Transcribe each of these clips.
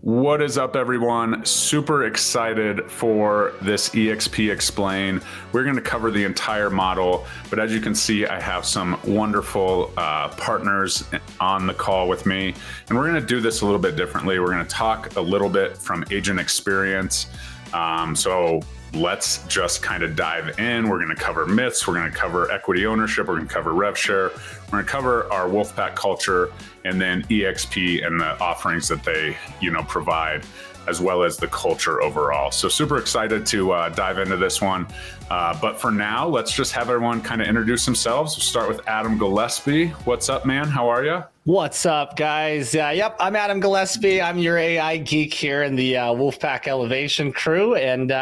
What is up, everyone? Super excited for this eXp Explain. We're going to cover the entire model, but as you can see, I have some wonderful partners on the call with me, and we're going to do this a little bit differently. We're going to talk a little bit from agent experience. So let's just kind of dive in. We're going to cover myths. We're going to cover equity ownership. We're going to cover rev share. We're going to cover our Wolfpack culture, and then eXp and the offerings that they, provide, as well as the culture overall. So super excited to dive into this one. But for now, let's just have everyone kind of introduce themselves. We'll start with Adam Gillespie. What's up, man? How are you? What's up, guys? Yep, I'm Adam Gillespie. I'm your AI geek here in the Wolfpack Elevation crew, and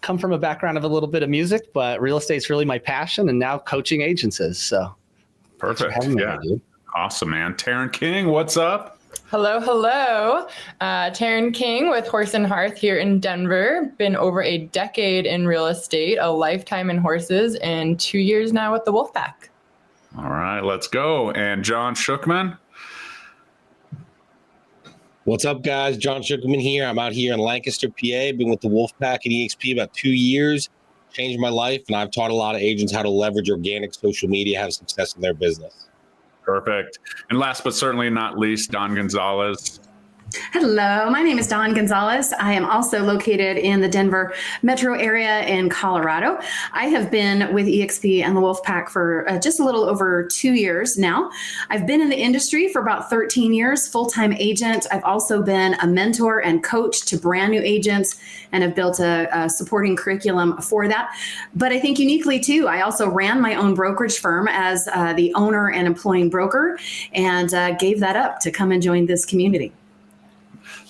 come from a background of a little bit of music, but real estate's really my passion, and now coaching agencies. So perfect. Yeah. Me, awesome, man. Taryn King, what's up? Hello. Taryn King with Horse and Hearth here in Denver. Been over a decade in real estate, a lifetime in horses, and 2 years now with the Wolfpack. All right, let's go. And John Schuchman. What's up, guys? John Schuchman here. I'm out here in Lancaster, PA. Been with the Wolfpack and eXp about 2 years. Changed my life, and I've taught a lot of agents how to leverage organic social media, have success in their business. Perfect. And last but certainly not least, Don Gonzales. Hello, my name is Dawn Gonzales. I am also located in the Denver metro area in Colorado. I have been with eXp and the Wolfpack for just a little over 2 years now. I've been in the industry for about 13 years, full-time agent. I've also been a mentor and coach to brand new agents and have built a supporting curriculum for that. But I think uniquely too, I also ran my own brokerage firm as the owner and employing broker, and gave that up to come and join this community.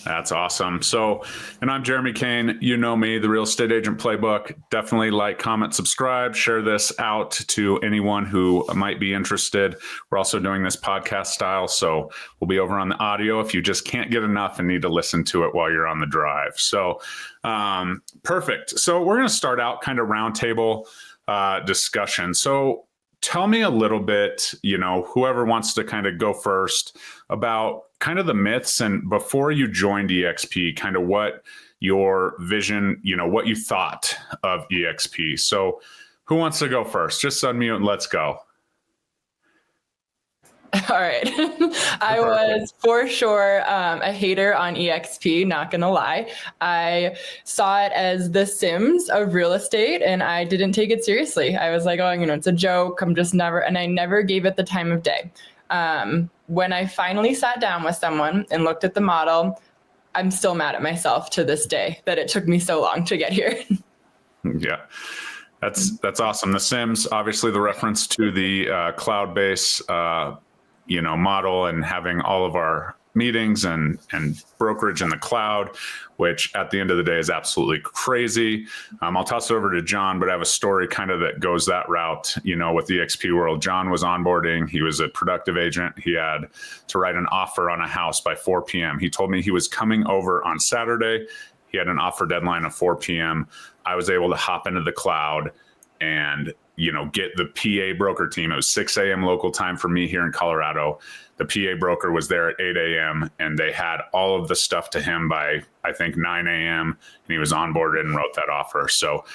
That's awesome. So, and I'm Jeremy Kane. You know me, the Real Estate Agent Playbook. Definitely like, comment, subscribe, share this out to anyone who might be interested. We're also doing this podcast style, so we'll be over on the audio if you just can't get enough and need to listen to it while you're on the drive. So, perfect. So we're going to start out kind of roundtable discussion. So tell me a little bit, whoever wants to kind of go first, about kind of the myths, and before you joined eXp, kind of what your vision, what you thought of eXp. So who wants to go first? Just unmute and let's go. All right. I was for sure a hater on eXp, not going to lie. I saw it as the Sims of real estate, and I didn't take it seriously. I was like, oh, it's a joke. And I never gave it the time of day. When I finally sat down with someone and looked at the model, I'm still mad at myself to this day that it took me so long to get here. Yeah. That's awesome. The Sims, obviously the reference to the cloud-based model, and having all of our meetings and brokerage in the cloud, which at the end of the day is absolutely crazy. I'll toss it over to John, but I have a story kind of that goes that route, with the eXp world. John was onboarding. He was a productive agent. He had to write an offer on a house by 4 p.m. He told me he was coming over on Saturday. He had an offer deadline of 4 p.m. I was able to hop into the cloud and get the PA broker team. It was 6 a.m. local time for me here in Colorado. The PA broker was there at 8 a.m. and they had all of the stuff to him by, I think, 9 a.m. and he was onboarded and wrote that offer. So,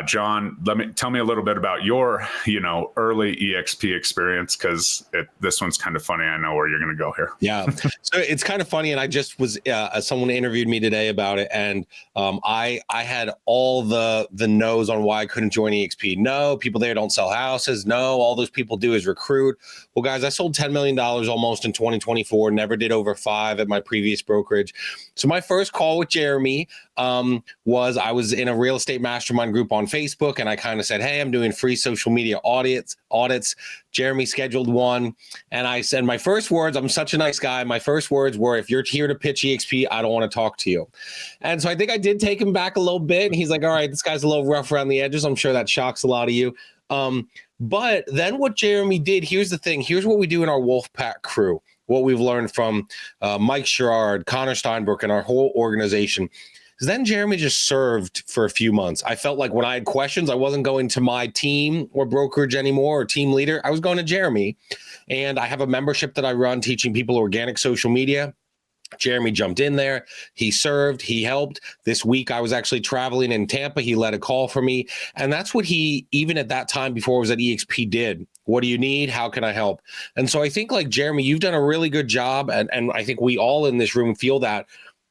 John, tell me a little bit about your, early eXp experience, because this one's kind of funny. I know where you're going to go here. Yeah. So it's kind of funny. And I just was, someone interviewed me today about it. And I had all the no's on why I couldn't join eXp. No, people there don't sell houses. No, all those people do is recruit. Well, guys, I sold $10 million almost in 2024, never did over 5 at my previous brokerage. So my first call with Jeremy was, I was in a real estate mastermind group on Facebook, and I kind of said, hey, I'm doing free social media audits. Jeremy scheduled one, and I said, my first words, I'm such a nice guy. My first words were, if you're here to pitch eXp, I don't want to talk to you. And so I think I did take him back a little bit. And he's like, all right, this guy's a little rough around the edges. I'm sure that shocks a lot of you. But then what Jeremy did, here's the thing. Here's what we do in our Wolfpack crew, what we've learned from Mike Sherrard, Connor Steinbrook, and our whole organization. Then Jeremy just served for a few months. I felt like when I had questions, I wasn't going to my team or brokerage anymore or team leader. I was going to Jeremy. And I have a membership that I run teaching people organic social media. Jeremy jumped in there. He served, he helped. This week, I was actually traveling in Tampa. He led a call for me. And that's what he, even at that time before I was at eXp, did. What do you need? How can I help? And so I think, like, Jeremy, you've done a really good job. And I think we all in this room feel that.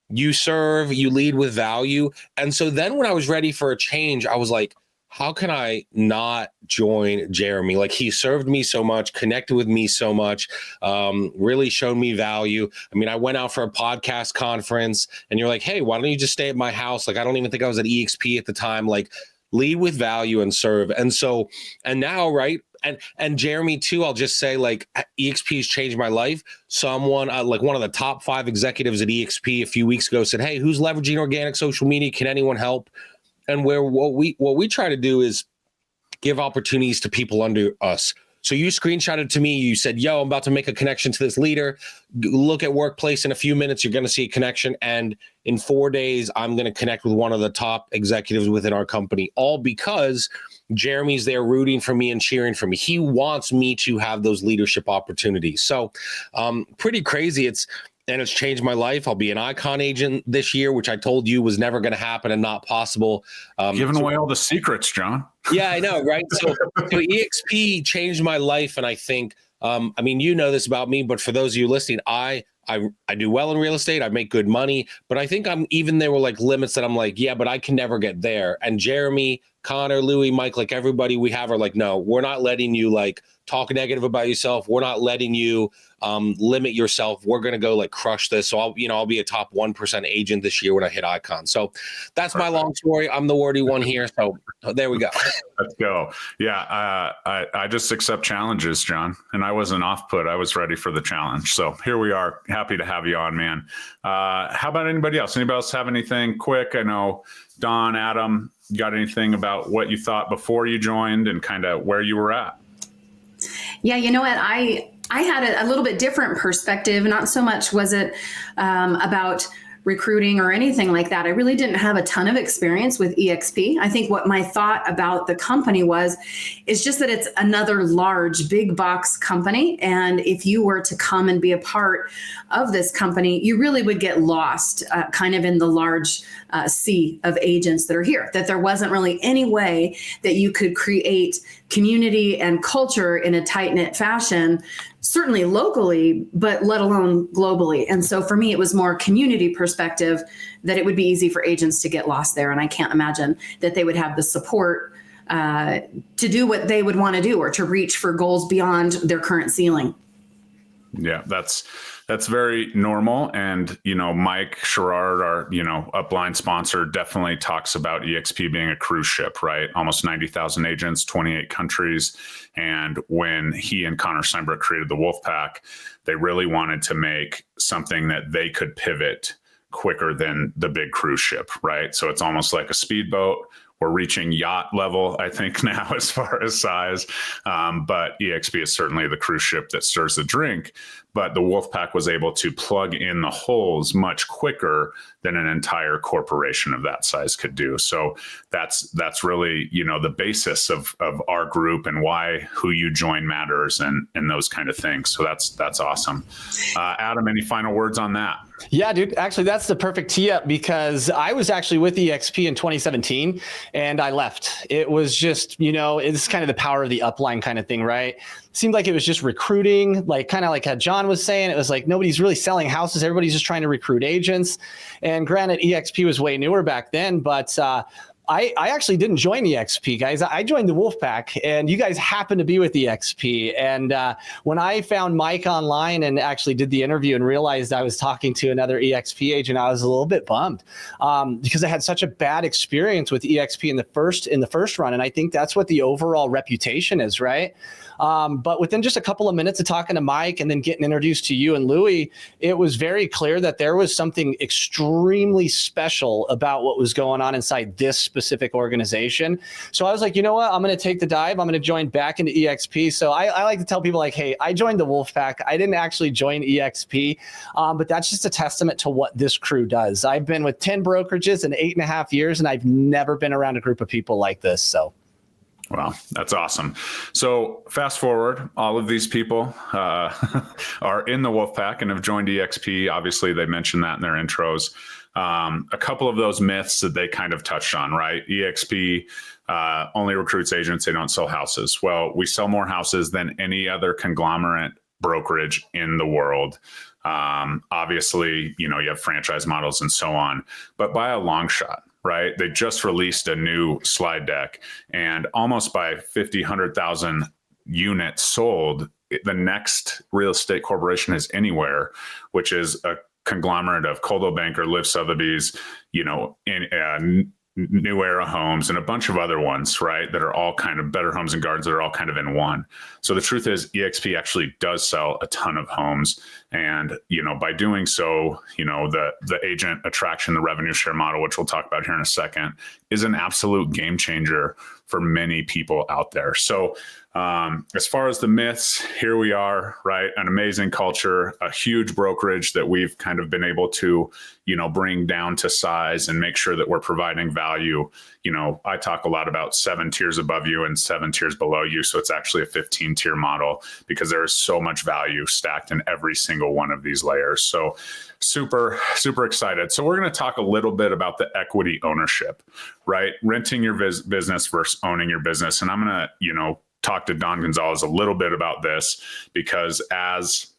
You serve, you lead with value. And so then when I was ready for a change, I was like, how can I not join Jeremy? Like, he served me so much, connected with me so much, really showed me value. I mean, I went out for a podcast conference and you're like, hey, why don't you just stay at my house? Like, I don't even think I was at eXp at the time. Like, lead with value and serve. And so, and now, right. And Jeremy too, I'll just say, like, eXp has changed my life. Someone like one of the top 5 executives at eXp a few weeks ago said, hey, who's leveraging organic social media? Can anyone help? And what we try to do is give opportunities to people under us. So you screenshotted to me, you said, yo, I'm about to make a connection to this leader. Look at Workplace in a few minutes, you're going to see a connection. And in 4 days, I'm going to connect with one of the top executives within our company, all because Jeremy's there rooting for me and cheering for me. He wants me to have those leadership opportunities. So pretty crazy. It's changed my life. I'll be an icon agent this year, which I told you was never going to happen and not possible. Giving away all the secrets, John. Yeah, I know, right? So eXp changed my life. And I think, I mean, you know this about me, but for those of you listening, I do well in real estate. I make good money, but I think there were like limits that I'm like, yeah, but I can never get there. And Jeremy, Connor, Louis, Mike, like everybody we have are like, no, we're not letting you like talk negative about yourself. We're not letting you limit yourself. We're going to go like crush this. So I'll be a top 1% agent this year when I hit icon. So that's my long story. I'm the wordy one here. So there we go. Let's go. Yeah. I just accept challenges, John, and I wasn't off put. I was ready for the challenge. So here we are. Happy to have you on, man. How about anybody else? Anybody else have anything quick? I know Don, Adam, got anything about what you thought before you joined and kind of where you were at? Yeah, you know what? I had a little bit different perspective. Not so much was it about recruiting or anything like that. I really didn't have a ton of experience with eXp. I think what my thought about the company is just that it's another large, big box company. And if you were to come and be a part of this company, you really would get lost kind of in the large sea of agents that are here, that there wasn't really any way that you could create community and culture in a tight-knit fashion, certainly locally, but let alone globally. And so for me, it was more community perspective that it would be easy for agents to get lost there. And I can't imagine that they would have the support to do what they would want to do or to reach for goals beyond their current ceiling. Yeah, that's very normal. And, Mike Sherrard, our, upline sponsor, definitely talks about eXp being a cruise ship, right? Almost 90,000 agents, 28 countries. And when he and Connor Steinbrook created the Wolfpack, they really wanted to make something that they could pivot quicker than the big cruise ship, right? So it's almost like a speedboat. We're reaching yacht level, I think, now as far as size. But eXp is certainly the cruise ship that stirs the drink. But the Wolfpack was able to plug in the holes much quicker than an entire corporation of that size could do. So that's really, the basis of our group and why who you join matters and those kind of things. So that's awesome. Adam, any final words on that? Yeah, dude, actually, that's the perfect tee up because I was actually with eXp in 2017 and I left. It was just, it's kind of the power of the upline kind of thing, right? Seemed like it was just recruiting, like kind of like how John was saying, it was like nobody's really selling houses. Everybody's just trying to recruit agents. And granted, eXp was way newer back then, but I actually didn't join eXp, guys. I joined the Wolfpack, and you guys happened to be with eXp. And when I found Mike online and actually did the interview and realized I was talking to another eXp agent, I was a little bit bummed because I had such a bad experience with eXp in the first run. And I think that's what the overall reputation is, right? But within just a couple of minutes of talking to Mike and then getting introduced to you and Louis, it was very clear that there was something extremely special about what was going on inside this specific organization. So I was like, you know what? I'm going to take the dive. I'm going to join back into eXp. So I like to tell people like, hey, I joined the Wolfpack. I didn't actually join eXp, but that's just a testament to what this crew does. I've been with 10 brokerages in 8.5 years, and I've never been around a group of people like this. So. Wow, that's awesome. So fast forward, all of these people are in the Wolfpack and have joined eXp. Obviously, they mentioned that in their intros. A couple of those myths that they kind of touched on, right? eXp only recruits agents. They don't sell houses. Well, we sell more houses than any other conglomerate brokerage in the world. Obviously, you have franchise models and so on, but by a long shot, right? They just released a new slide deck, and almost by 50, 100,000 units sold, the next real estate corporation is Anywhere, which is a conglomerate of Coldwell Banker, Liv Sotheby's, New Era Homes, and a bunch of other ones, right? That are all kind of Better Homes and Gardens that are all kind of in one. So the truth is eXp actually does sell a ton of homes. And, by doing so, the agent attraction, the revenue share model, which we'll talk about here in a second, is an absolute game changer for many people out there. So as far as the myths, here we are, right? An amazing culture, a huge brokerage that we've kind of been able to, bring down to size and make sure that we're providing value. I talk a lot about 7 tiers above you and 7 tiers below you. So it's actually a 15-tier model because there is so much value stacked in every single one of these layers. So super, super excited. So we're going to talk a little bit about the equity ownership, right? Renting your business versus owning your business. And I'm going to, talk to Don Gonzales a little bit about this because as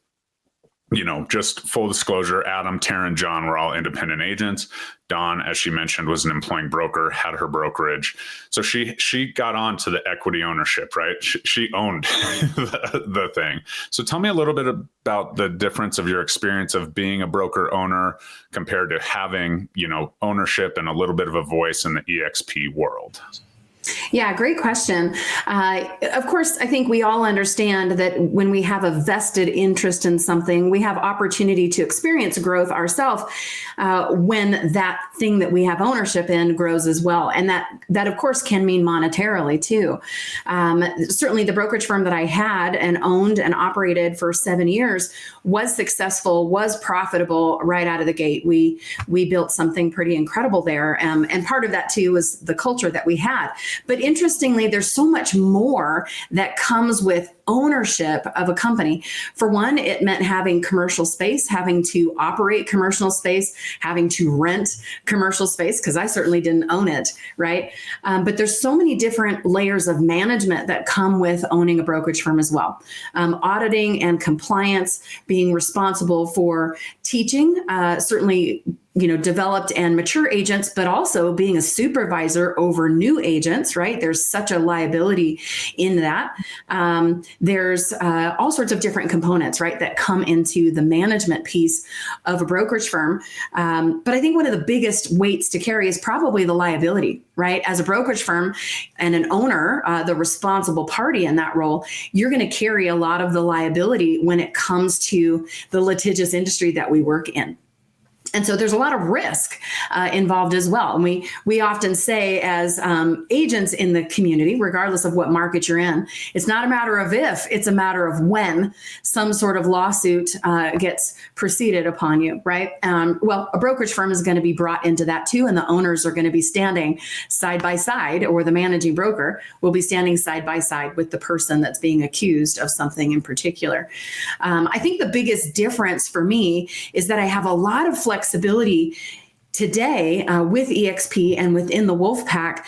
just full disclosure, Adam, Taryn, John were all independent agents. Dawn, as she mentioned, was an employing broker, had her brokerage. So she got on to the equity ownership, right? She owned the thing. So tell me a little bit about the difference of your experience of being a broker owner compared to having, ownership and a little bit of a voice in the eXp world. Yeah, great question. Of course, I think we all understand that when we have a vested interest in something, we have opportunity to experience growth ourselves when that thing that we have ownership in grows as well. And that of course, can mean monetarily too. Certainly the brokerage firm that I had and owned and operated for 7 years was successful, was profitable right out of the gate. We built something pretty incredible there. And part of that too was the culture that we had. But interestingly, there's so much more that comes with ownership of a company. For one, it meant having commercial space, having to operate commercial space, having to rent commercial space, because I certainly didn't own it, right? But there's so many different layers of management that come with owning a brokerage firm as well. Auditing and compliance, being responsible for teaching, certainly developed and mature agents, but also being a supervisor over new agents, right? There's such a liability in that. There's all sorts of different components, right, that come into the management piece of a brokerage firm. But I think one of the biggest weights to carry is probably the liability, right? As a brokerage firm and an owner, the responsible party in that role, you're going to carry a lot of the liability when it comes to the litigious industry that we work in. And so there's a lot of risk involved as well. And we often say as agents in the community, regardless of what market you're in, it's not a matter of if, it's a matter of when some sort of lawsuit gets proceeded upon you, right? Well, a brokerage firm is going to be brought into that too, and the owners are going to be standing side by side, or the managing broker will be standing side by side with the person that's being accused of something in particular. I think the biggest difference for me is that I have a lot of flexibility today with eXp and within the Wolfpack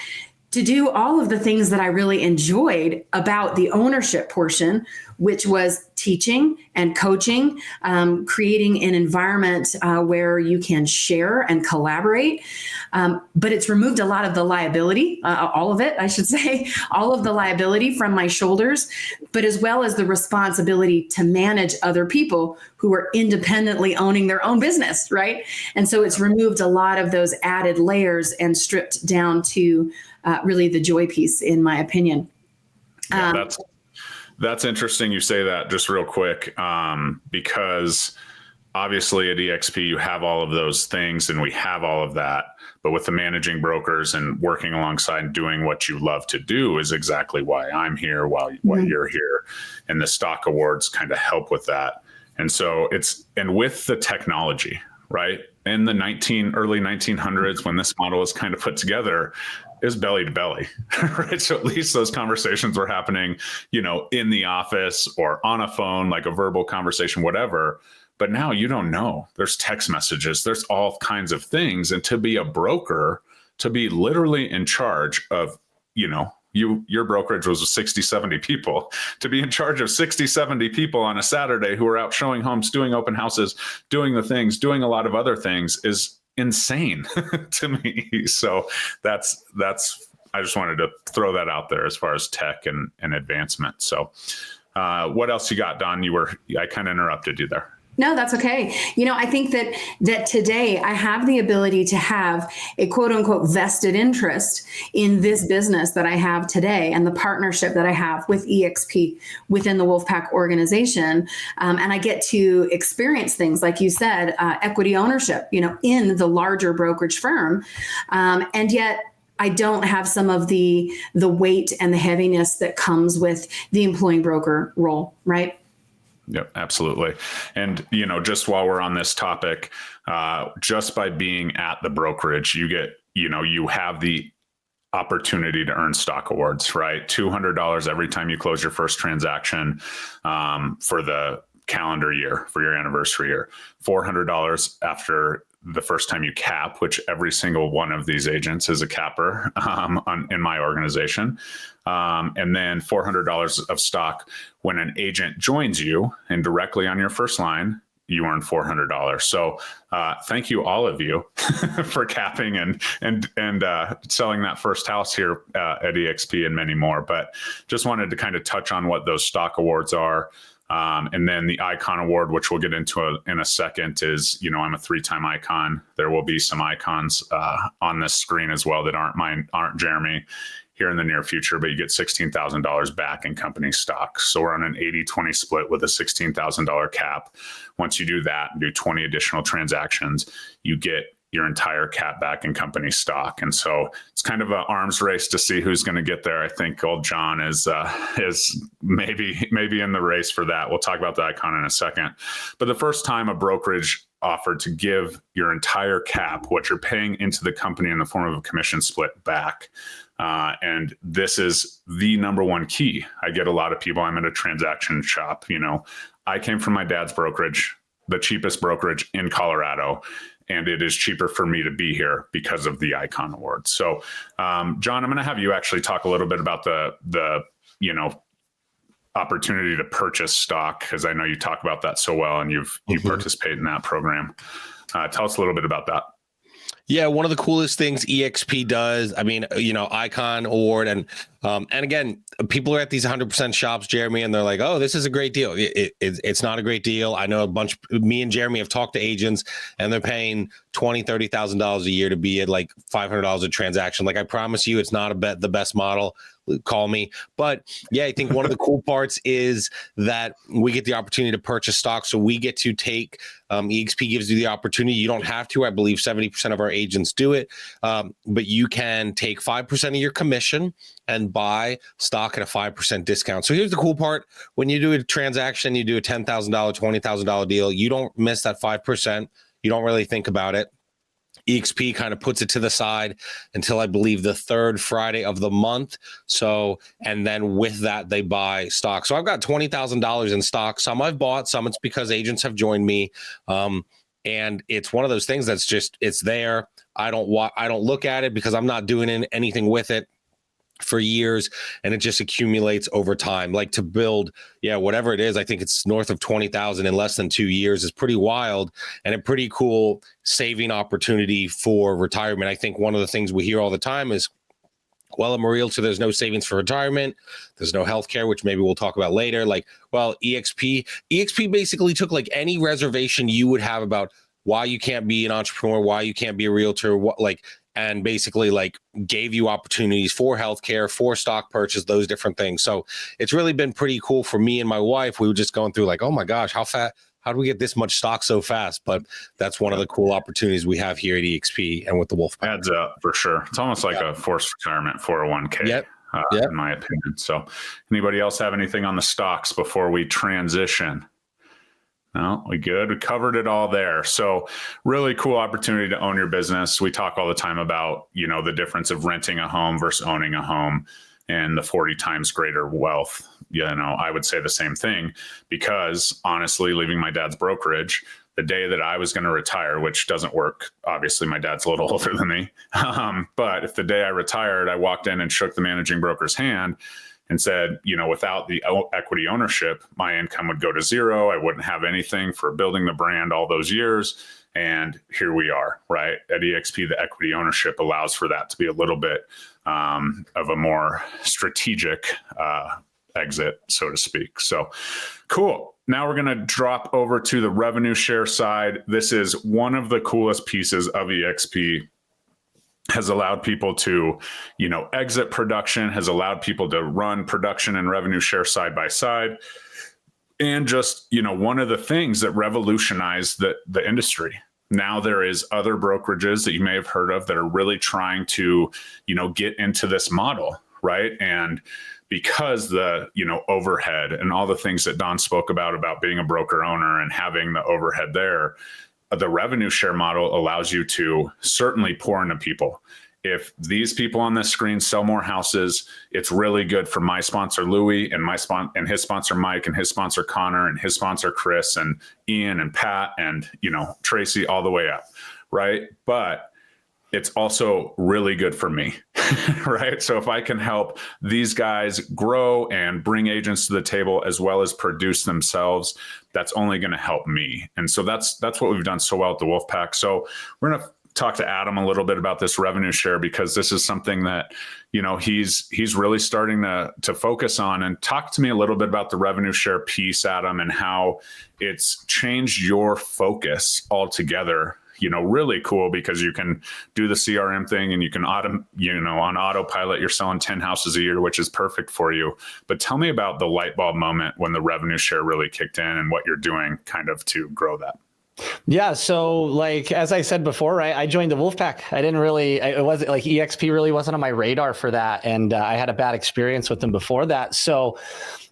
to do all of the things that I really enjoyed about the ownership portion, which was teaching and coaching, creating an environment where you can share and collaborate. But it's removed a lot of the liability, all of it, I should say, all of the liability from my shoulders, but as well as the responsibility to manage other people who are independently owning their own business, right? And so it's removed a lot of those added layers and stripped down to really the joy piece, in my opinion. Yeah, that's interesting you say that, just real quick, because obviously at eXp you have all of those things and we have all of that, but with the managing brokers and working alongside and doing what you love to do is exactly why I'm here, why you're here, and the stock awards kind of help with that. And so and with the technology, right? In the early 1900s, when this model was kind of put together, is belly to belly, right? So at least those conversations were happening, in the office or on a phone, like a verbal conversation, whatever. But now you don't know. There's text messages, there's all kinds of things. And to be a broker, to be literally in charge of, your brokerage was 60, 70 people, to be in charge of 60, 70 people on a Saturday who are out showing homes, doing open houses, doing the things, doing a lot of other things is insane to me. So that's, I just wanted to throw that out there as far as tech and advancement. So what else you got, Don? I kind of interrupted you there. No, that's okay. I think that today I have the ability to have a quote unquote vested interest in this business that I have today and the partnership that I have with eXp within the Wolfpack organization. And I get to experience things, like you said, equity ownership, in the larger brokerage firm. And yet I don't have some of the weight and the heaviness that comes with the employing broker role, right? Yep, absolutely. And, just while we're on this topic, just by being at the brokerage, you get, you have the opportunity to earn stock awards, right? $200 every time you close your first transaction for the calendar year, for your anniversary year, $400 after the first time you cap, which every single one of these agents is a capper in my organization. And then $400 of stock when an agent joins you, and directly on your first line, you earn $400. So thank you, all of you, for capping and selling that first house here at eXp and many more. But just wanted to kind of touch on what those stock awards are. And then the Icon Award, which we'll get into in a second, is, I'm a 3-time icon. There will be some icons on this screen as well that aren't Jeremy here in the near future, but you get $16,000 back in company stock. So we're on an 80-20 split with a $16,000 cap. Once you do that and do 20 additional transactions, you get your entire cap back in company stock. And so it's kind of an arms race to see who's going to get there. I think old John is maybe in the race for that. We'll talk about the Icon in a second. But the first time a brokerage offered to give your entire cap, what you're paying into the company in the form of a commission split, back. And this is the number one key. I get a lot of people, I'm at a transaction shop. I came from my dad's brokerage, the cheapest brokerage in Colorado. And it is cheaper for me to be here because of the Icon Award. So, John, I'm going to have you actually talk a little bit about the opportunity to purchase stock, because I know you talk about that so well, and you participate in that program. Tell us a little bit about that. Yeah, one of the coolest things eXp does, Icon Award, and again, people are at these 100% shops, Jeremy, and they're like, oh, this is a great deal. It's not a great deal. I know me and Jeremy have talked to agents, and they're paying $20,000, $30,000 a year to be at like $500 a transaction. Like, I promise you, it's not the best model. Call me. But yeah, I think one of the cool parts is that we get the opportunity to purchase stock. So we get to take, eXp gives you the opportunity. You don't have to. I believe 70% of our agents do it. But you can take 5% of your commission and buy stock at a 5% discount. So here's the cool part. When you do a transaction, you do a $10,000, $20,000 deal, you don't miss that 5%. You don't really think about it. eXp kind of puts it to the side until I believe the third Friday of the month. So, and then with that, they buy stock. So I've got $20,000 in stock. Some I've bought, some it's because agents have joined me. And it's one of those things that's just, it's there. I don't look at it because I'm not doing anything with it for years, and it just accumulates over time. Like, to build, whatever it is, I think it's north of 20,000 in less than 2 years is pretty wild, and a pretty cool saving opportunity for retirement. I think one of the things we hear all the time is, well, I'm a realtor, there's no savings for retirement, there's no healthcare, which maybe we'll talk about later. Like, well, eXp basically took like any reservation you would have about why you can't be an entrepreneur, why you can't be a realtor, and basically like gave you opportunities for healthcare, for stock purchase, those different things. So it's really been pretty cool for me and my wife. We were just going through like, oh my gosh, how do we get this much stock so fast? But that's one of the cool opportunities we have here at eXp and with the Wolfpack. Adds up for sure. It's almost like a forced retirement 401k, in my opinion. So anybody else have anything on the stocks before we transition? No, we good. We covered it all there. So really cool opportunity to own your business. We talk all the time about, the difference of renting a home versus owning a home and the 40 times greater wealth. I would say the same thing, because honestly, leaving my dad's brokerage, the day that I was going to retire, which doesn't work. Obviously, my dad's a little older than me. But if the day I retired, I walked in and shook the managing broker's hand and said, without the equity ownership, my income would go to zero. I wouldn't have anything for building the brand all those years. And here we are, right? At eXp, the equity ownership allows for that to be a little bit of a more strategic exit, so to speak. So cool. Now we're going to drop over to the revenue share side. This is one of the coolest pieces of eXp. Has allowed people to, exit production, has allowed people to run production and revenue share side by side. And just, one of the things that revolutionized the industry. Now there is other brokerages that you may have heard of that are really trying to, get into this model, right? And because the, overhead and all the things that Don spoke about being a broker owner and having the overhead there, the revenue share model allows you to certainly pour into people. If these people on this screen sell more houses, it's really good for my sponsor Louis and his sponsor Mike and his sponsor Connor and his sponsor Chris and Ian and Pat and Tracy all the way up, right? But it's also really good for me, right? So if I can help these guys grow and bring agents to the table as well as produce themselves, that's only going to help me. And so that's what we've done so well at the Wolfpack. So we're going to talk to Adam a little bit about this revenue share, because this is something that, he's really starting to focus on. And talk to me a little bit about the revenue share piece, Adam, and how it's changed your focus altogether. Really cool, because you can do the CRM thing and you can on autopilot, you're selling 10 houses a year, which is perfect for you. But tell me about the light bulb moment when the revenue share really kicked in and what you're doing kind of to grow that. Yeah. So as I said before, right, I joined the Wolfpack. It wasn't like eXp really wasn't on my radar for that. And I had a bad experience with them before that. So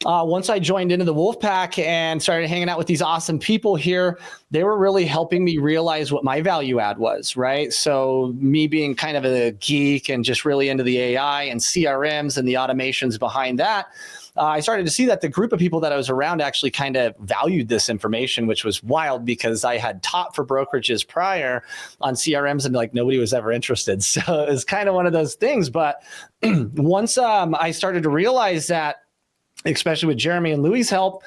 once I joined into the Wolfpack and started hanging out with these awesome people here, they were really helping me realize what my value add was, right? So me being kind of a geek and just really into the AI and CRMs and the automations behind that, I started to see that the group of people that I was around actually kind of valued this information, which was wild because I had taught for brokerages prior on CRMs and nobody was ever interested. So it was kind of one of those things. But once I started to realize that, especially with Jeremy and Louis' help,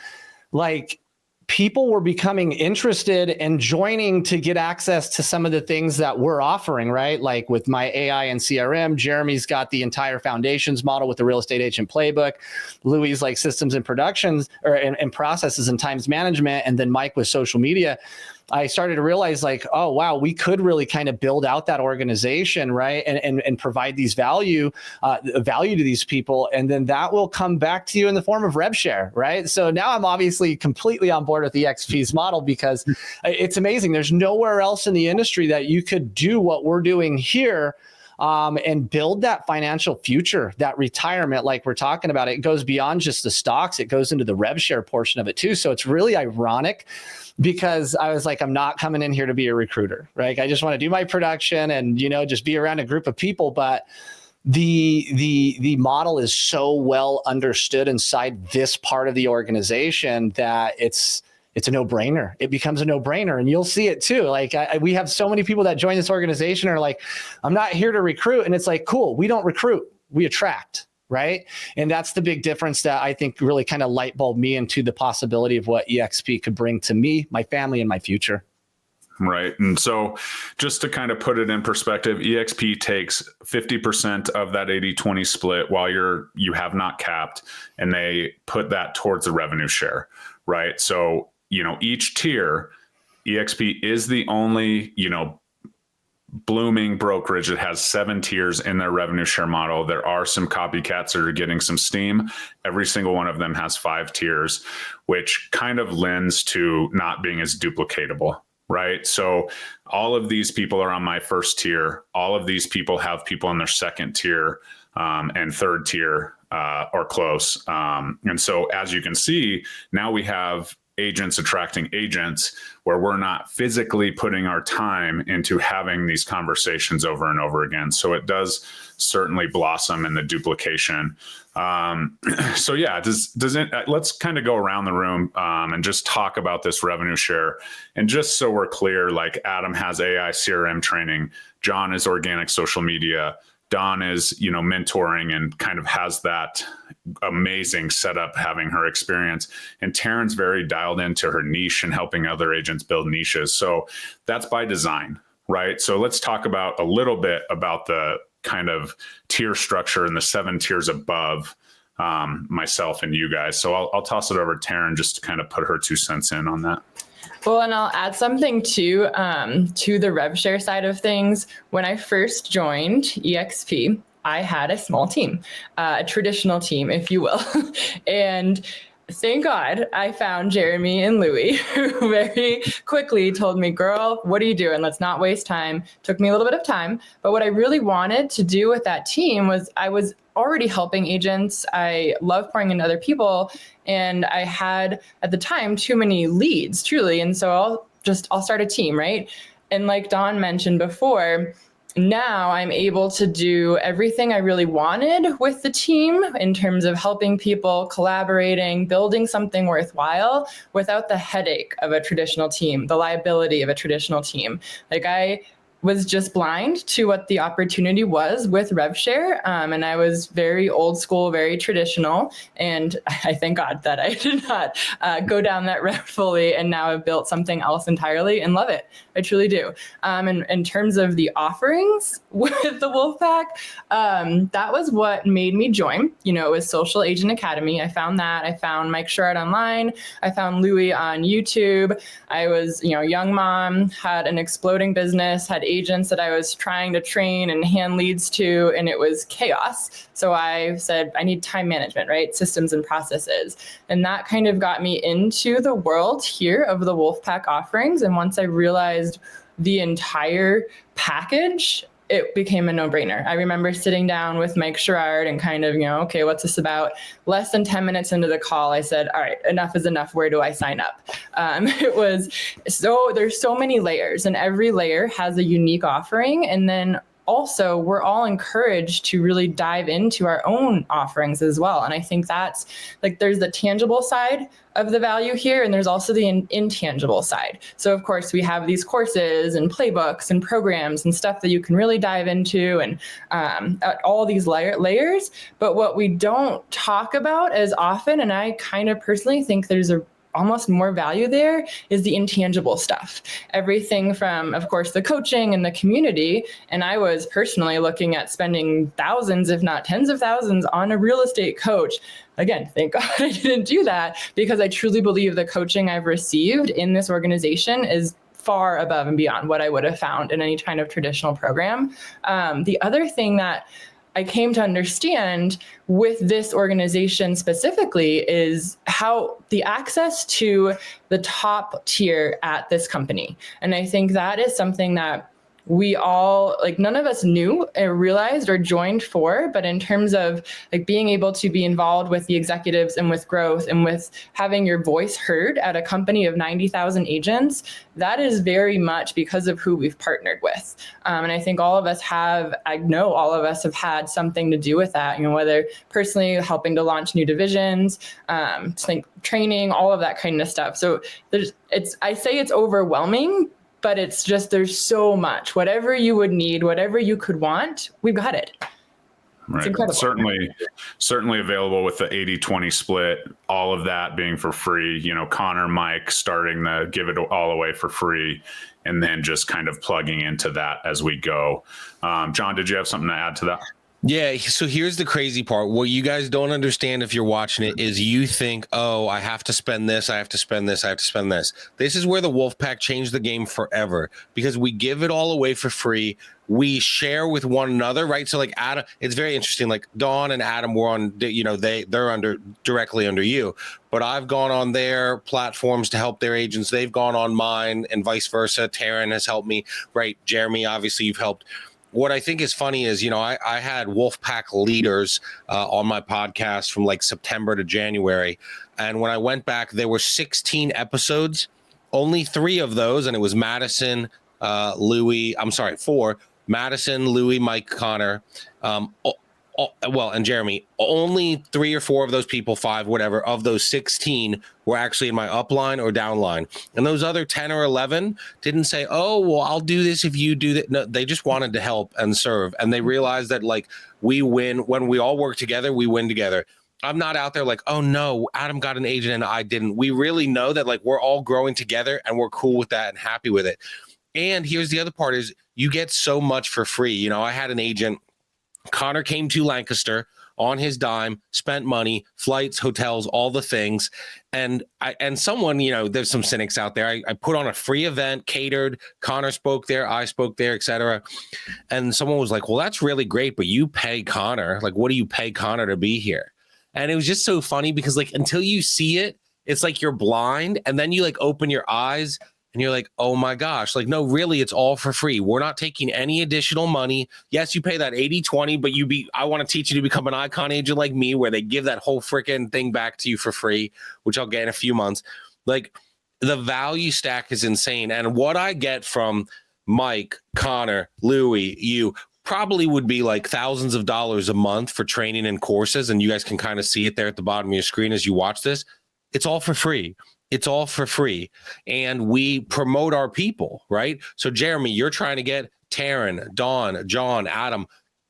people were becoming interested and joining to get access to some of the things that we're offering, right? Like with my AI and CRM, Jeremy's got the entire foundations model with the real estate agent playbook. Louis systems and productions and processes and times management. And then Mike with social media. I started to realize oh, wow, we could really kind of build out that organization, right? And provide these value to these people. And then that will come back to you in the form of rev share, right? So now I'm obviously completely on board with the eXp's model because it's amazing. There's nowhere else in the industry that you could do what we're doing here and build that financial future, that retirement, like we're talking about. It goes beyond just the stocks. It goes into the rev share portion of it too. So it's really ironic because I was I'm not coming in here to be a recruiter, right? I just want to do my production and, just be around a group of people. But the model is so well understood inside this part of the organization that it's a no-brainer. It becomes a no-brainer, and you'll see it too. We have so many people that join this organization are I'm not here to recruit. And it's cool. We don't recruit, we attract, right? And that's the big difference that I think really kind of light bulbed me into the possibility of what eXp could bring to me, my family, and my future. Right. And so just to kind of put it in perspective, eXp takes 50% of that 80-20 split while you have not capped, and they put that towards the revenue share, right? So each tier, eXp is the only, blooming brokerage that has 7 tiers in their revenue share model. There are some copycats that are getting some steam. Every single one of them has 5 tiers, which kind of lends to not being as duplicatable, right? So all of these people are on my first tier. All of these people have people on their second tier and third tier or close. And so as you can see, now we have agents attracting agents, where we're not physically putting our time into having these conversations over and over again. So it does certainly blossom in the duplication. So yeah, let's kind of go around the room and just talk about this revenue share. And just so we're clear, like Adam has AI CRM training, John is organic social media, Dawn is, mentoring and kind of has that amazing setup, having her experience. And Taryn's very dialed into her niche and helping other agents build niches. So that's by design, right? So let's talk about a little bit about the kind of tier structure and the 7 tiers above myself and you guys. So I'll toss it over to Taryn just to kind of put her 2 cents in on that. Well, and I'll add something too, to the rev share side of things. When I first joined eXp, I had a small team, a traditional team, if you will. And thank God I found Jeremy and Louie, who very quickly told me, girl, what are you doing? Let's not waste time. Took me a little bit of time. But what I really wanted to do with that team was I was already helping agents. I love pouring into other people. And I had, at the time, too many leads, truly. And so I'll start a team, right? And like Dawn mentioned before, now I'm able to do everything I really wanted with the team in terms of helping people, collaborating, building something worthwhile without the headache of a traditional team, the liability of a traditional team. Like I was just blind to what the opportunity was with RevShare. And I was very old school, very traditional. And I thank God that I did not go down that route fully. And now I've built something else entirely and love it. I truly do. And in terms of the offerings with the Wolfpack, that was what made me join. It was Social Agent Academy. I found that. I found Mike Sherrod online. I found Louie on YouTube. I was, young mom, had an exploding business, had agents that I was trying to train and hand leads to, and it was chaos. So I said, I need time management, right? Systems and processes. And that kind of got me into the world here of the Wolfpack offerings. And once I realized the entire package, it became a no-brainer. I remember sitting down with Mike Sherrod and kind of, okay, what's this about? Less than 10 minutes into the call, I said, all right, enough is enough. Where do I sign up? There's so many layers, and every layer has a unique offering. And then also, we're all encouraged to really dive into our own offerings as well. And I think that's there's the tangible side of the value here, and there's also the intangible side. So of course, we have these courses and playbooks and programs and stuff that you can really dive into, and at all these layers. But what we don't talk about as often, and I kind of personally think there's almost more value there, is the intangible stuff. Everything from, of course, the coaching and the community. And I was personally looking at spending thousands, if not tens of thousands, on a real estate coach. Again, thank God I didn't do that, because I truly believe the coaching I've received in this organization is far above and beyond what I would have found in any kind of traditional program. The other thing that I came to understand with this organization specifically is how the access to the top tier at this company. And I think that is something that we all, none of us knew or realized or joined for, but in terms of being able to be involved with the executives and with growth and with having your voice heard at a company of 90,000 agents, that is very much because of who we've partnered with. And I think I know all of us have had something to do with that, whether personally helping to launch new divisions, training, all of that kind of stuff. So I say it's overwhelming, but it's just, there's so much. Whatever you would need, whatever you could want, we've got it. Right. It's incredible. Certainly available with the 80-20 split, all of that being for free. Connor, Mike starting the give it all away for free, and then just kind of plugging into that as we go. John, did you have something to add to that? Yeah. So here's the crazy part. What you guys don't understand if you're watching it is you think, oh, I have to spend this. I have to spend this. I have to spend this. This is where the Wolfpack changed the game forever, because we give it all away for free. We share with one another, right? So Adam, it's very interesting. Dawn and Adam were on, they're directly under you, but I've gone on their platforms to help their agents. They've gone on mine, and vice versa. Taryn has helped me, right? Jeremy, obviously you've helped what I think is funny is, I had Wolfpack leaders on my podcast from like September to January. And when I went back, there were 16 episodes, only 3 of those. And it was Madison, four, Madison, Louis, Mike, Connor, and Jeremy. Only 3 or 4 of those people, 5, whatever, of those 16 were actually in my upline or downline. And those other 10 or 11 didn't say, oh, well, I'll do this if you do that. No, they just wanted to help and serve. And they realized that, like, we win when we all work together, we win together. I'm not out there like, oh no, Adam got an agent and I didn't. We really know that, like, we're all growing together and we're cool with that and happy with it. And here's the other part is you get so much for free. I had an agent, Connor came to Lancaster on his dime, spent money, flights, hotels, all the things. And someone, there's some cynics out there. I put on a free event, catered, Connor spoke there, I spoke there, etc. And someone was like, well, that's really great, but you pay Connor. Like, what do you pay Connor to be here? And it was just so funny because, like, until you see it, it's like you're blind. And then you, like, open your eyes and you're like, oh my gosh, like, no, really, it's all for free. We're not taking any additional money. Yes, you pay that 80-20, but I want to teach you to become an icon agent like me, where they give that whole freaking thing back to you for free, which I'll get in a few months. Like, the value stack is insane. And what I get from Mike, Connor, Louie, you probably would be like thousands of dollars a month for training and courses. And you guys can kind of see it there at the bottom of your screen as you watch this. It's all for free. It's all for free. And we promote our people, right? So Jeremy, you're trying to get Taryn, Dawn, John, Adam,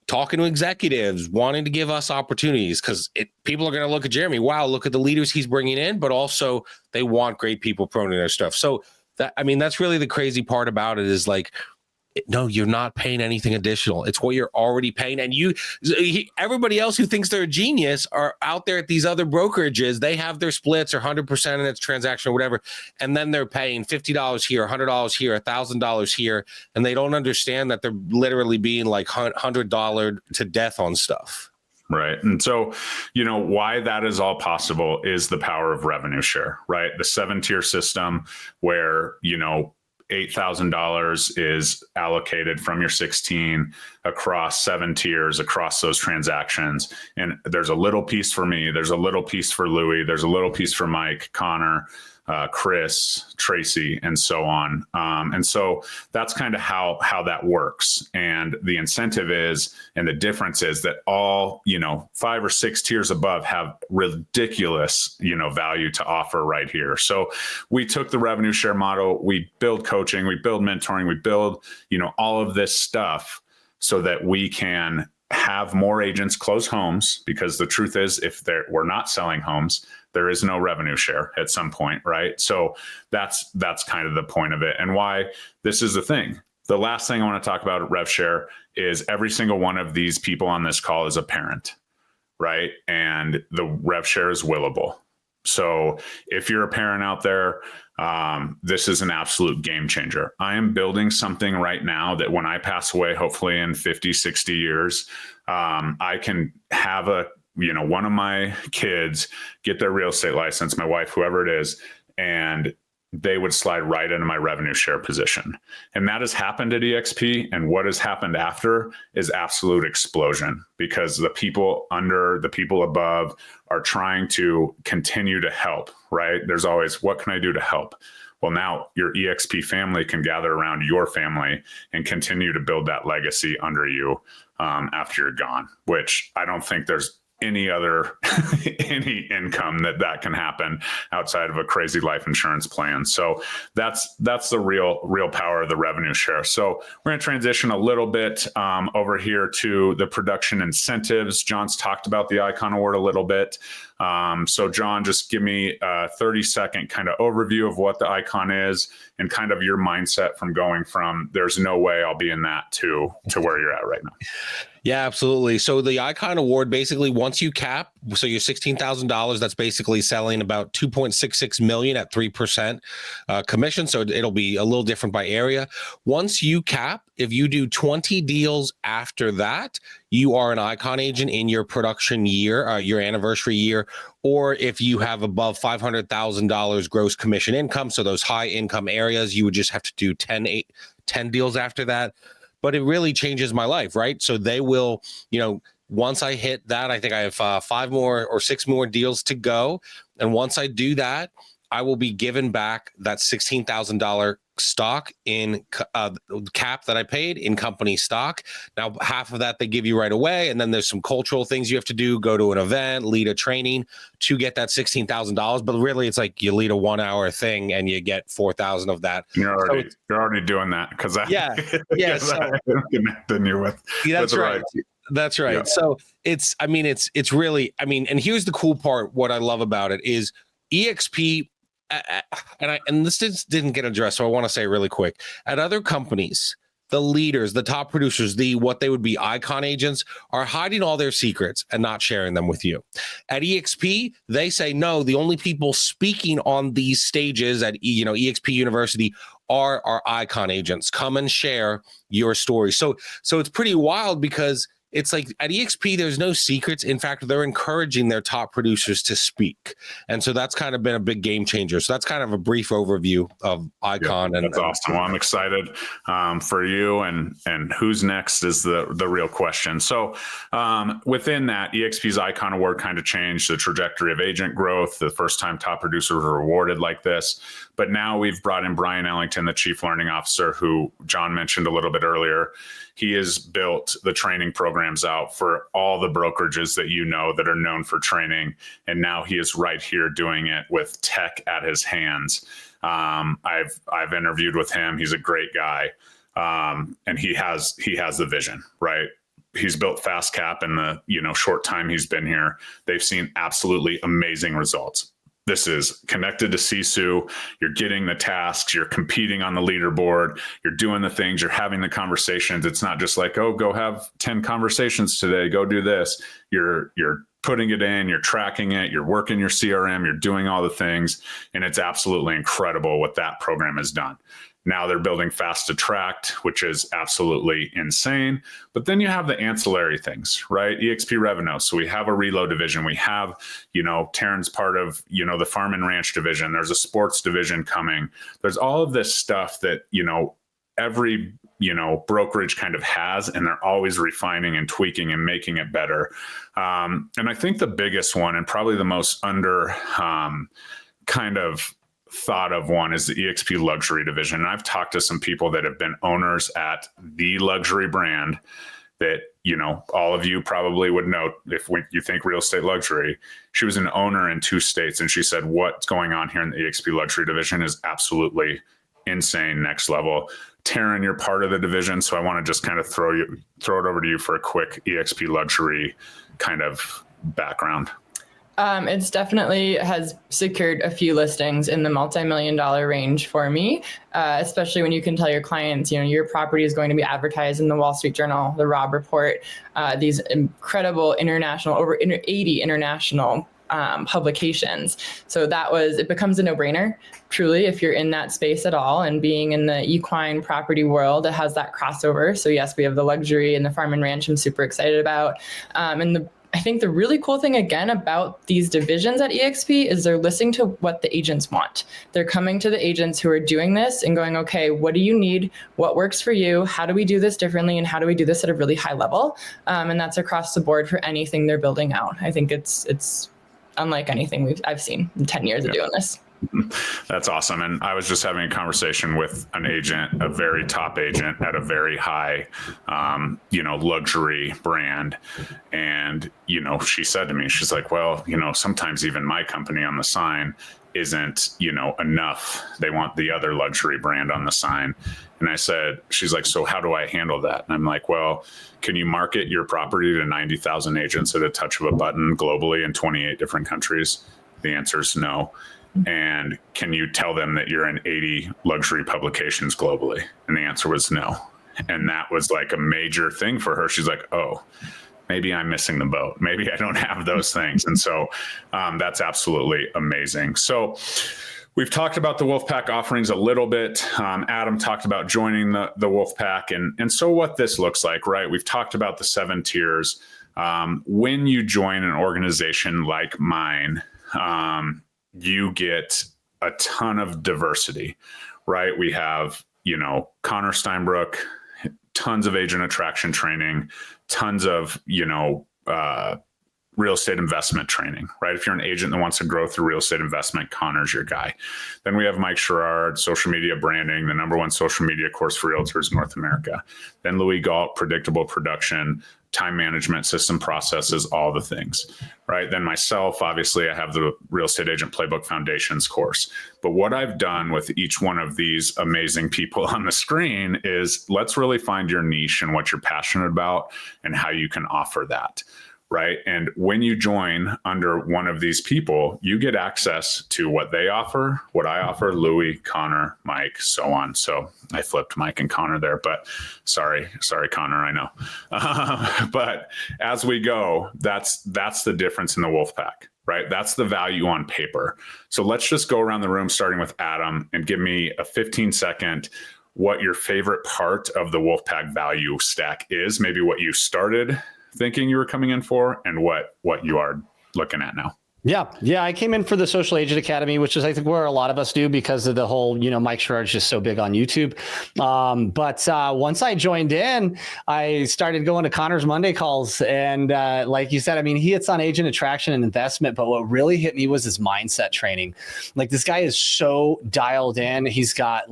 talking to executives, wanting to give us opportunities, because people are going to look at Jeremy. Wow, look at the leaders he's bringing in, but also they want great people promoting their stuff. So that's really the crazy part about it is, like, no, you're not paying anything additional. It's what you're already paying. And everybody else who thinks they're a genius are out there at these other brokerages. They have their splits or 100% in its transaction or whatever. And then they're paying $50 here, $100 here, $1,000 here. And they don't understand that they're literally being like $100 to death on stuff. Right. And so, why that is all possible is the power of revenue share, right? The 7-tier system where, $8,000 is allocated from your 16 across 7 tiers across those transactions. And there's a little piece for me. There's a little piece for Louie. There's a little piece for Mike, Connor, Chris, Tracy, and so on. And so that's kind of how that works. And the incentive is, and the difference is that all, 5 or 6 tiers above have ridiculous, value to offer right here. So we took the revenue share model, we build coaching, we build mentoring, we build, all of this stuff so that we can have more agents close homes, because the truth is, if we're not selling homes, there is no revenue share at some point, right? So that's kind of the point of it, and why this is the thing. The last thing I want to talk about rev share is every single one of these people on this call is a parent, right? And the rev share is willable. So if you're a parent out there, this is an absolute game changer. I am building something right now that when I pass away, hopefully in 50, 60 years, I can have one of my kids get their real estate license, my wife, whoever it is, and they would slide right into my revenue share position. And that has happened at eXp. And what has happened after is absolute explosion, because the people under, the people above are trying to continue to help, right? There's always, what can I do to help? Well, now your eXp family can gather around your family and continue to build that legacy under you after you're gone, which I don't think there's any income that can happen outside of a crazy life insurance plan. So that's the real power of the revenue share. So we're going to transition a little bit over here to the production incentives. John's talked about the Icon Award a little bit. So John, just give me a 30-second kind of overview of what the Icon is and kind of your mindset from going from there's no way I'll be in that to where you're at right now. Yeah, absolutely. So the Icon Award, basically, once you cap, so you're $16,000, that's basically selling about $2.66 million at 3% commission. So it'll be a little different by area. Once you cap, if you do 20 deals after that, you are an Icon agent in your production year, your anniversary year, or if you have above $500,000 gross commission income, so those high income areas, you would just have to do 10 deals after that. but it really changes my life, right? So they will, once I hit that, I think I have 5 more or 6 more deals to go. And once I do that, I will be given back that $16,000 stock in cap that I paid in company stock. Now, half of that they give you right away. And then there's some cultural things you have to do, go to an event, lead a training to get that $16,000. But really, it's like you lead a 1-hour thing and you get 4,000 of that. You're already doing that because I'm connecting you with. That's right. That's right. Yeah. So it's really, and here's the cool part. What I love about it is eXp, and this didn't get addressed, so I want to say really quick. At other companies, the leaders, the top producers, what they would be icon agents, are hiding all their secrets and not sharing them with you. At eXp, they say no. The only people speaking on these stages at eXp University are our icon agents. Come and share your story. So it's pretty wild because it's like at eXp, there's no secrets. In fact, they're encouraging their top producers to speak. And so that's kind of been a big game changer. So that's kind of a brief overview of Icon. That's awesome. Well, I'm excited for you, and who's next is the real question. So within that, eXp's Icon Award kind of changed the trajectory of agent growth. The first time top producers were awarded like this. But now we've brought in Brian Ellington, the Chief Learning Officer, who John mentioned a little bit earlier. He has built the training programs out for all the brokerages that are known for training. And now he is right here doing it with tech at his hands. I've interviewed with him. He's a great guy. And he has the vision, right? He's built Fast Cap in the short time he's been here. They've seen absolutely amazing results. This is connected to Sisu. You're getting the tasks. You're competing on the leaderboard. You're doing the things. You're having the conversations. It's not just like, oh, go have 10 conversations today. Go do this. You're putting it in. You're tracking it. You're working your CRM. You're doing all the things. And it's absolutely incredible what that program has done. Now they're building Fast Attract, which is absolutely insane. But then you have the ancillary things, right? eXp Revenue. So we have a reload division. We have, Taryn's part of, the farm and ranch division. There's a sports division coming. There's all of this stuff that, every, brokerage kind of has, and they're always refining and tweaking and making it better. And I think the biggest one, and probably the most under kind of thought of one, is the eXp luxury division. And I've talked to some people that have been owners at the luxury brand that, all of you probably would know if you think real estate luxury. She was an owner in 2 states, and she said, what's going on here in the eXp luxury division is absolutely insane, next level. Taryn, you're part of the division, so I want to just kind of throw it over to you for a quick eXp luxury kind of background. It's definitely has secured a few listings in the multi-million-dollar range for me, especially when you can tell your clients, your property is going to be advertised in the Wall Street Journal, the Robb Report, these incredible international, over 80 international publications. So it becomes a no-brainer, truly, if you're in that space at all. And being in the equine property world, it has that crossover. So yes, we have the luxury and the farm and ranch I'm super excited about. I think the really cool thing, again, about these divisions at eXp is they're listening to what the agents want. They're coming to the agents who are doing this and going, okay, what do you need? What works for you? How do we do this differently? And how do we do this at a really high level? And that's across the board for anything they're building out. I think it's unlike anything I've seen in 10 years of doing this. That's awesome. And I was just having a conversation with an agent, a very top agent at a very high, luxury brand. And, she said to me, she's like, well, sometimes even my company on the sign isn't, enough. They want the other luxury brand on the sign. And I said, she's like, so how do I handle that? And I'm like, well, can you market your property to 90,000 agents at a touch of a button globally in 28 different countries? The answer is no. And can you tell them that you're in 80 luxury publications globally? And the answer was no. And that was like a major thing for her. She's like, oh, maybe I'm missing the boat. Maybe I don't have those things. And so that's absolutely amazing. So we've talked about the Wolfpack offerings a little bit. Adam talked about joining the Wolfpack. And so what this looks like, right? We've talked about the 7 tiers. When you join an organization like mine, you get a ton of diversity, right? We have, Connor Steinbrook, tons of agent attraction training, tons of, real estate investment training, right? If you're an agent that wants to grow through real estate investment, Connor's your guy. Then we have Mike Sherrard, social media branding, the #1 social media course for realtors in North America. Then Louis Galt, predictable production, time management, system processes, all the things, right? Then myself, obviously, I have the Real Estate Agent Playbook Foundations course. But what I've done with each one of these amazing people on the screen is let's really find your niche and what you're passionate about and how you can offer that. Right. And when you join under one of these people, you get access to what they offer, what I offer, Louis, Connor, Mike, so on. So I flipped Mike and Connor there, but sorry, Connor, I know. But as we go, that's the difference in the Wolfpack, right? That's the value on paper. So let's just go around the room, starting with Adam, and give me a 15-second what your favorite part of the Wolfpack value stack is, maybe what you started thinking you were coming in for and what you are looking at now. Yeah. I came in for the Social Agent Academy, which is, I think, where a lot of us do because of the whole, Mike Sherrard's just so big on YouTube. But once I joined in, I started going to Connor's Monday calls. And like you said, I mean, he hits on agent attraction and investment. But what really hit me was his mindset training. Like, this guy is so dialed in. He's got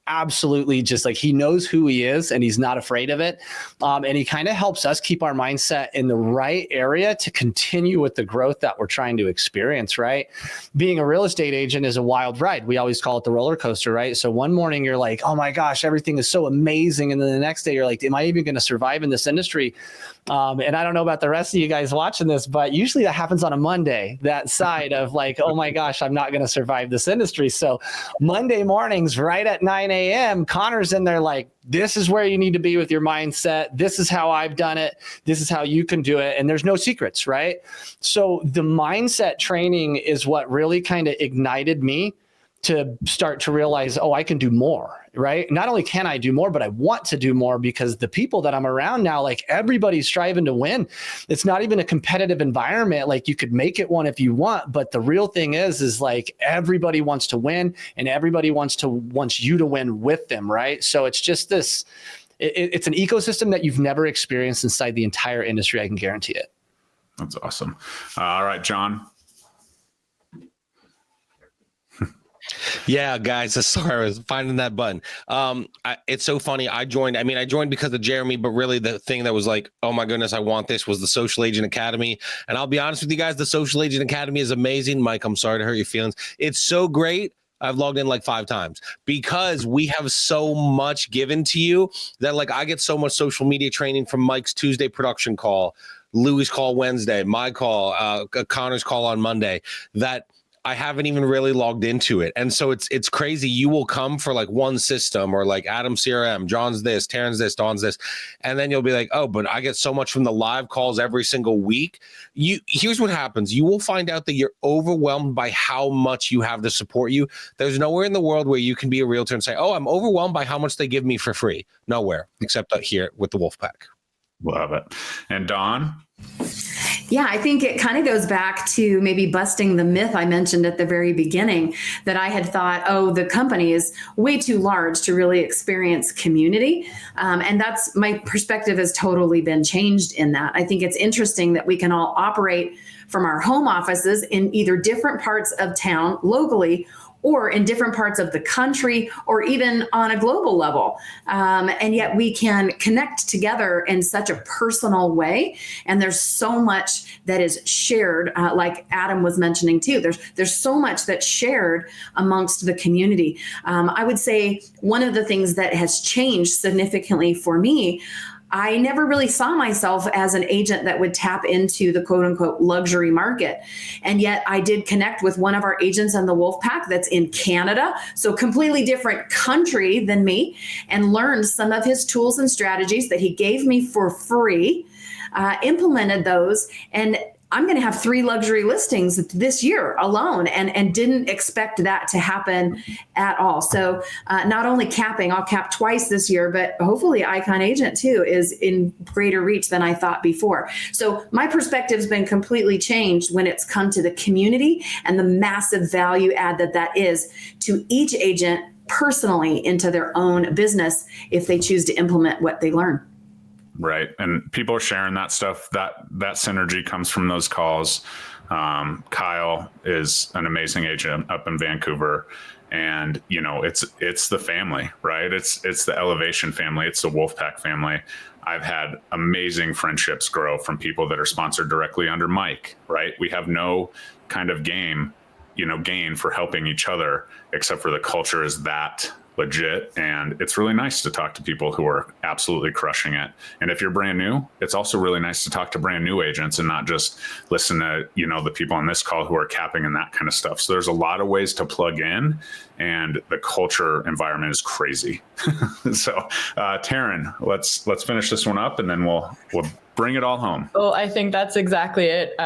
absolutely just he knows who he is and he's not afraid of it. And he kind of helps us keep our mindset in the right area to continue with the growth that we're trying to experience, right? Being a real estate agent is a wild ride. We always call it the roller coaster, right? So one morning you're like, oh my gosh, everything is so amazing. And then the next day you're like, am I even going to survive in this industry? And I don't know about the rest of you guys watching this, but usually that happens on a Monday, that side of oh my gosh, I'm not going to survive this industry. So Monday mornings, right at 9 a.m., Connor's in there this is where you need to be with your mindset. This is how I've done it. This is how you can do it. And there's no secrets, right? So the mindset training is what really kind of ignited me to start to realize, I can do more, right? Not only can I do more, but I want to do more because the people that I'm around now, everybody's striving to win. It's not even a competitive environment. You could make it one if you want, but the real thing is everybody wants to win and everybody wants you to win with them, right? So it's just this, it's an ecosystem that you've never experienced inside the entire industry. I can guarantee it. That's awesome. All right, John. Yeah, guys, sorry, I was finding that button. It's so funny. I joined because of Jeremy, but really the thing that was oh my goodness, I want this was the Social Agent Academy. And I'll be honest with you guys, the Social Agent Academy is amazing. Mike, I'm sorry to hurt your feelings. It's so great. I've logged in 5 times because we have so much given to you that I get so much social media training from Mike's Tuesday production call, Louis' call Wednesday, my call, Connor's call on Monday, that I haven't even really logged into it. And so it's crazy. You will come for one system or Adam CRM, John's this, Taryn's this, Don's this. And then you'll be but I get so much from the live calls every single week. Here's what happens. You will find out that you're overwhelmed by how much you have to support you. There's nowhere in the world where you can be a realtor and say, I'm overwhelmed by how much they give me for free. Nowhere except here with the Wolfpack. Love it. And Don? Yeah, I think it kind of goes back to maybe busting the myth I mentioned at the very beginning that I had thought, the company is way too large to really experience community. And that's my perspective has totally been changed in that. I think it's interesting that we can all operate from our home offices in either different parts of town locally or in different parts of the country, or even on a global level. And yet we can connect together in such a personal way. And there's so much that is shared, like Adam was mentioning too. There's so much that's shared amongst the community. I would say one of the things that has changed significantly for me, I never really saw myself as an agent that would tap into the quote unquote luxury market. And yet I did connect with one of our agents in the Wolfpack that's in Canada, so completely different country than me, and learned some of his tools and strategies that he gave me for free, implemented those, and I'm going to have 3 luxury listings this year alone, and didn't expect that to happen at all. So not only capping, I'll cap twice this year, but hopefully Icon Agent too is in greater reach than I thought before. So my perspective's been completely changed when it's come to the community and the massive value add that is to each agent personally into their own business if they choose to implement what they learn. Right. And people are sharing that stuff. That synergy comes from those calls. Kyle is an amazing agent up in Vancouver. And, it's the family, right? It's the Elevation family. It's the Wolfpack family. I've had amazing friendships grow from people that are sponsored directly under Mike, right? We have no kind of gain for helping each other, except for the culture is that legit. And it's really nice to talk to people who are absolutely crushing it. And if you're brand new, it's also really nice to talk to brand new agents and not just listen to, the people on this call who are capping and that kind of stuff. So there's a lot of ways to plug in, and the culture environment is crazy. So, Taryn, let's finish this one up, and then we'll bring it all home. Well, I think that's exactly it.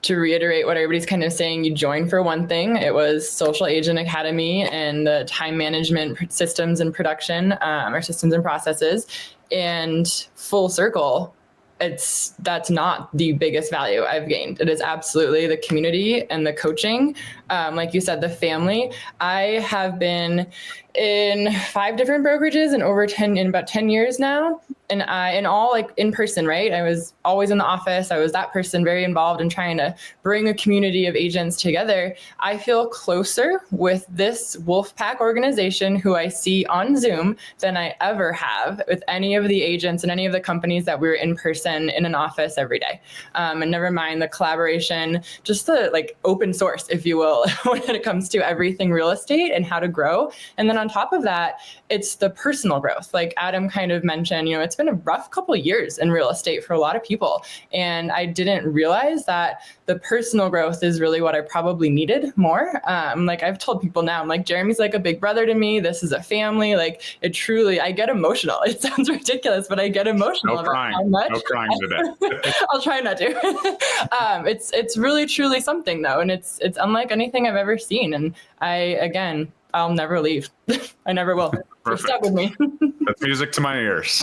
To reiterate what everybody's kind of saying, you joined for one thing. It was Social Agent Academy and the time management systems and production, or systems and processes. And full circle, that's not the biggest value I've gained. It is absolutely the community and the coaching. Like you said, the family. I have been in 5 different brokerages in about 10 years now. And in all like in person, right? I was always in the office. I was that person very involved in trying to bring a community of agents together. I feel closer with this Wolfpack organization who I see on Zoom than I ever have with any of the agents and any of the companies that we're in person in an office every day. And never mind the collaboration, just the like open source, if you will, when it comes to everything real estate and how to grow. And then on top of that, it's the personal growth. Like Adam kind of mentioned, it's been a rough couple of years in real estate for a lot of people. And I didn't realize that the personal growth is really what I probably needed more. Like I've told people now, I'm like, Jeremy's like a big brother to me. This is a family. Like it truly, I get emotional. It sounds ridiculous, but I get emotional No about crying. how much. No crying today. I'll try not to. It's really, truly something though. And it's unlike anything I've ever seen. And I'll never leave. I never will. You're stuck with me. That's music to my ears.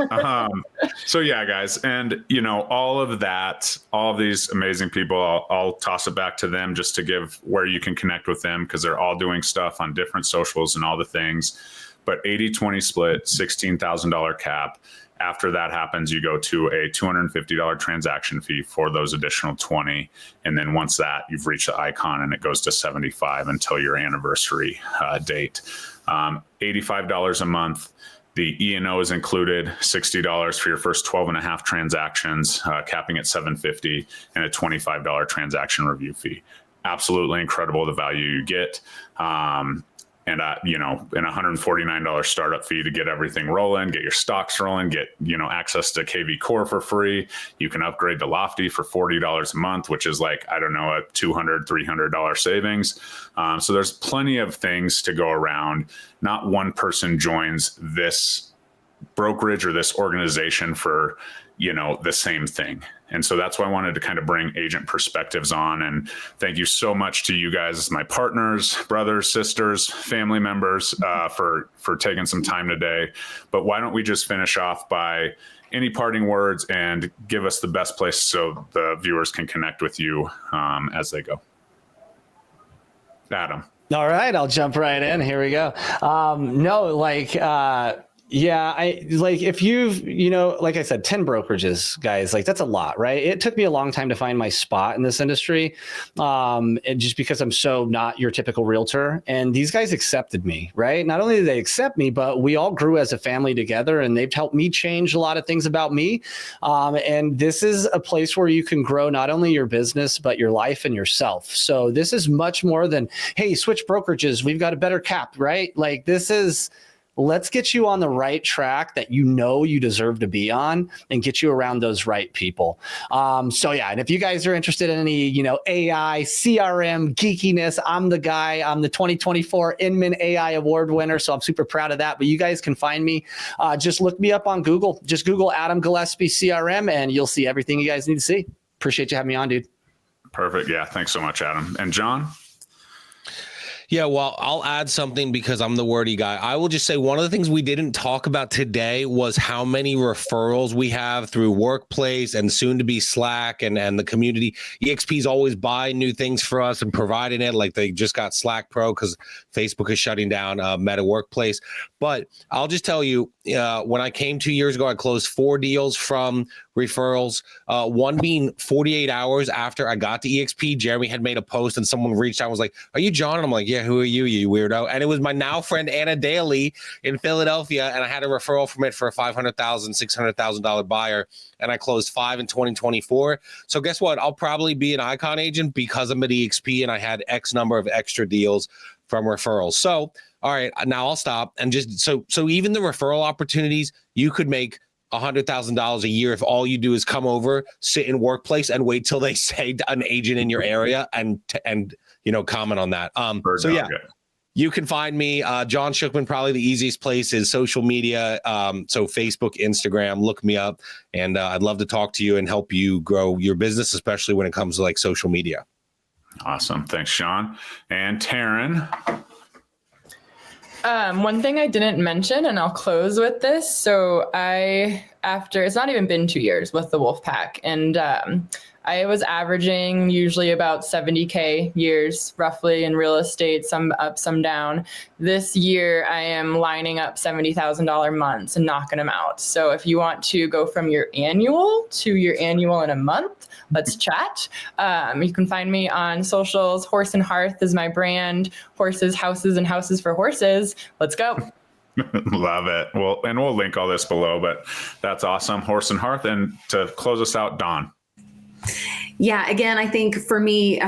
So yeah, guys. And all of that, all of these amazing people, I'll toss it back to them just to give where you can connect with them, because they're all doing stuff on different socials and all the things. But 80-20 split, $16,000 cap. After that happens, you go to a $250 transaction fee for those additional 20. And then once that, you've reached the icon, and it goes to 75 until your anniversary date. $85 a month. The E&O is included, $60 for your first 12 and a half transactions, capping at $750, and a $25 transaction review fee. Absolutely incredible, the value you get. And an $149 startup fee to get everything rolling, get your stocks rolling, get access to KV Core for free. You can upgrade to Lofty for $40 a month, which is like, I don't know, a $200, $300 savings. So there's plenty of things to go around. Not one person joins this brokerage or this organization for the same thing. And so that's why I wanted to kind of bring agent perspectives on. And thank you so much to you guys, my partners, brothers, sisters, family members, for taking some time today. But why don't we just finish off by any parting words and give us the best place so the viewers can connect with you as they go. Adam. All right, I'll jump right in. Here we go. Yeah, I like if you've, like I said, 10 brokerages, guys, like that's a lot, right? It took me a long time to find my spot in this industry. And just because I'm so not your typical realtor, and these guys accepted me, right? Not only did they accept me, but we all grew as a family together, and they've helped me change a lot of things about me. And this is a place where you can grow not only your business, but your life and yourself. So this is much more than, hey, switch brokerages, we've got a better cap, right? Like this is, let's get you on the right track that you deserve to be on, and get you around those right people. So yeah, and if you guys are interested in any, AI, CRM, geekiness, I'm the guy. I'm the 2024 Inman AI Award winner, so I'm super proud of that. But you guys can find me. Just look me up on Google. Just Google Adam Gillespie CRM, and you'll see everything you guys need to see. Appreciate you having me on, dude. Perfect. Yeah, thanks so much, Adam. And John? Yeah, well, I'll add something because I'm the wordy guy. I will just say one of the things we didn't talk about today was how many referrals we have through Workplace and soon to be Slack and the community. eXp's always buying new things for us and providing it. Like they just got Slack Pro because Facebook is shutting down Meta Workplace. But I'll just tell you, when I came 2 years ago, I closed 4 deals from referrals, one being 48 hours after I got to eXp. Jeremy had made a post and someone reached out and was like, "Are you John?" And I'm like, "Yeah, who are you, you weirdo?" And it was my now friend Anna Daly in Philadelphia, and I had a referral from it for a $500,000, $600,000 buyer, and I closed 5 in 2024. So guess what? I'll probably be an Icon agent because I'm at eXp and I had X number of extra deals from referrals. So, all right, now I'll stop. And just so even the referral opportunities, you could make $100,000 a year if all you do is come over, sit in Workplace, and wait till they say an agent in your area and comment on that. So yeah, you can find me, John Schuchman. Probably the easiest place is social media. So Facebook, Instagram, look me up, and I'd love to talk to you and help you grow your business, especially when it comes to like social media. Awesome, thanks, Sean. And Taryn. One thing I didn't mention, and I'll close with this. So after it's not even been 2 years with the Wolfpack, and I was averaging usually about 70K years roughly in real estate, some up, some down. This year, I am lining up $70,000 months and knocking them out. So if you want to go from your annual to your annual in a month, let's chat. You can find me on socials. Horse and Hearth is my brand. Horses, houses, and houses for horses. Let's go. Love it. Well, and we'll link all this below, but that's awesome. Horse and Hearth. And to close us out, Dawn. Yeah, again, I think for me,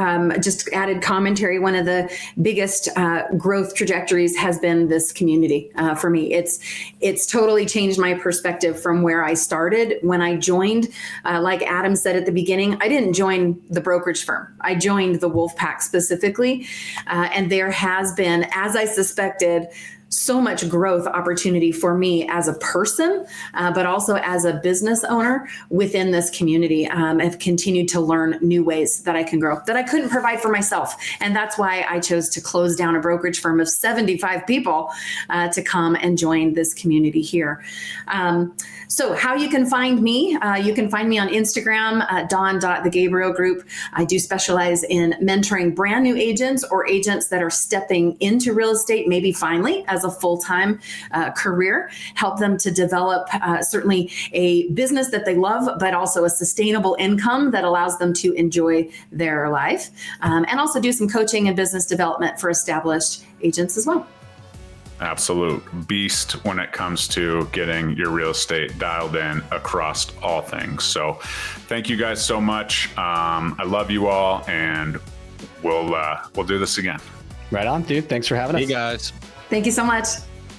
just added commentary, one of the biggest growth trajectories has been this community. For me, it's totally changed my perspective from where I started. When I joined, like Adam said at the beginning, I didn't join the brokerage firm. I joined the Wolfpack specifically. And there has been, as I suspected, so much growth opportunity for me as a person, but also as a business owner within this community. I've continued to learn new ways that I can grow that I couldn't provide for myself. And that's why I chose to close down a brokerage firm of 75 people to come and join this community here. So how you can find me, you can find me on Instagram, Dawn.thegabrielgroup. I do specialize in mentoring brand new agents or agents that are stepping into real estate, maybe finally as a full-time career, help them to develop certainly a business that they love, but also a sustainable income that allows them to enjoy their life, and also do some coaching and business development for established agents as well. Absolute beast when it comes to getting your real estate dialed in across all things. So thank you guys so much. I love you all, and we'll do this again. Right on, dude. Thanks for having us. Hey guys. Thank you so much.